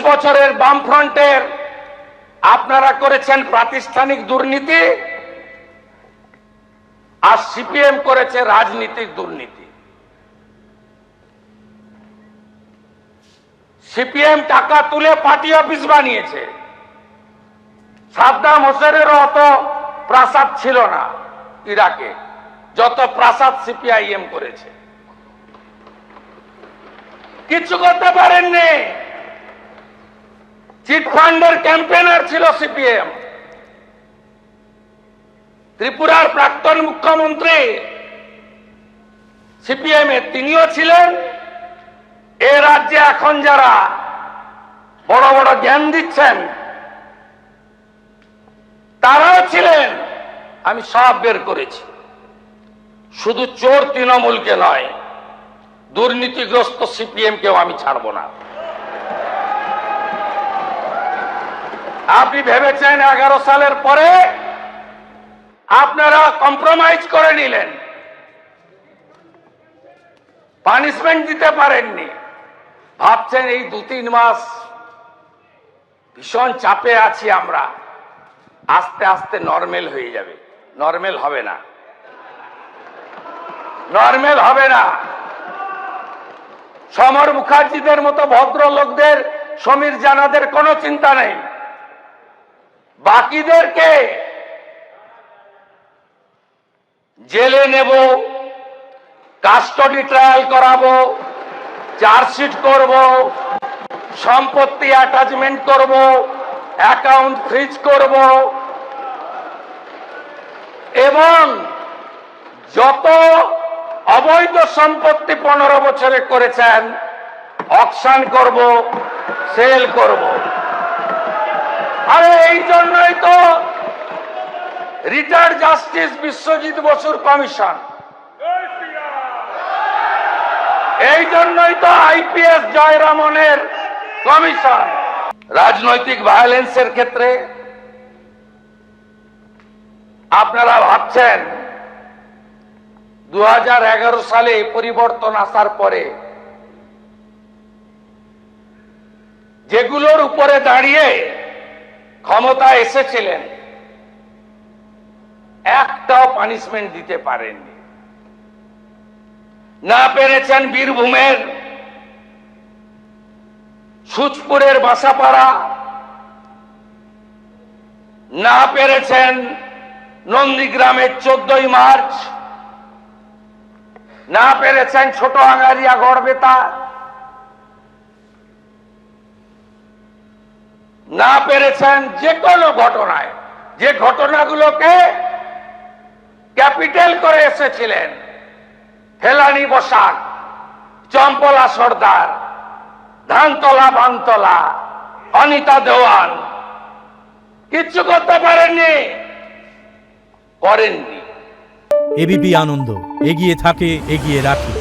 বছরের বামফ্রন্টের আপনারা করেছেন প্রাতিষ্ঠানিক দুর্নীতি, আর সিপিএম করেছে রাজনীতিক দুর্নীতি। সিপিএম টাকা তুলে পার্টি অফিস বানিয়েছে। সাদ্দাম হোসেনেরও অত প্রাসাদ ছিল না ইরাকে, যত প্রাসাদ সিপিআইএম করেছে। কিছু করতে পারেননি। চিটফান্ডের ক্যাম্পেইনার ছিল সিপিএম। ত্রিপুরার প্রাক্তন মুখ্যমন্ত্রী সিপিএম এর, তিনিও ছিলেন। এ রাজ্যে এখন যারা বড় বড় জ্ঞান দিচ্ছেন তারাও ছিলেন। আমি সব বের করেছি। শুধু চোর তৃণমূলকে নয়, দুর্নীতিগ্রস্ত সিপিএম কেও আমি ছাড়ব না। আপনি ভেবেছেন 11 সালের পরে আপনারা কম্প্রোমাইজ করে নিলেন, পানিশমেন্ট দিতে পারেননি। ভাবছেন এই 2-3 মাস ভীষণ চাপে আছি আমরা, আস্তে আস্তে নরমাল হয়ে যাবে। নরমাল হবে না, নরমাল হবে না। সমর মুখার্জিদের মতো ভদ্রলোকদের, সমীর জানাদের কোনো চিন্তা নেই। বাকিদেরকে জেলে নেব, কাস্টডি ট্রায়াল করাবো, চার্জশিট করব, সম্পত্তি অ্যাটাচমেন্ট করব, অ্যাকাউন্ট ফ্রিজ করব, এবং যত অবৈধ সম্পত্তি 15 বছরে করেছেন অকশন করব, সেল করব। আরে এই জন্যই তো রিটায়ার্ড জাস্টিস বিশ্বজিৎ বসুর কমিশন, এই জন্যই তো আইপিএস জয়রামনের কমিশন। রাজনৈতিক ভায়োলেন্সের ক্ষেত্রে আপনারা ভাবছেন 2011 সালে পরিবর্তন আসার পরে যেগুলোর উপরে দাঁড়িয়ে ক্ষমতা এসেছিলেন একটাও পানিশমেন্ট দিতে পারেননি। না পেরেছেন বীরভূমের সুচপুরের বাসাপাড়া, না পেরেছেন নন্দীগ্রামের 14ই মার্চ, না পেরেছেন ছোট আঙ্গারিয়া গড়বেতা, না পেরেছেন যে কোনো ঘটনায়, যে ঘটনাগুলোকে ক্যাপিটাল করে এসেছিলেন, ফেলানি বসাক, চম্পলা সর্দার, ধানতলা বানতলা, অনিতা দেওয়ান, কিচ্ছু করতে পারেননি, করেননি। এবিপি আনন্দ, এগিয়ে থাকে, এগিয়ে রাখে।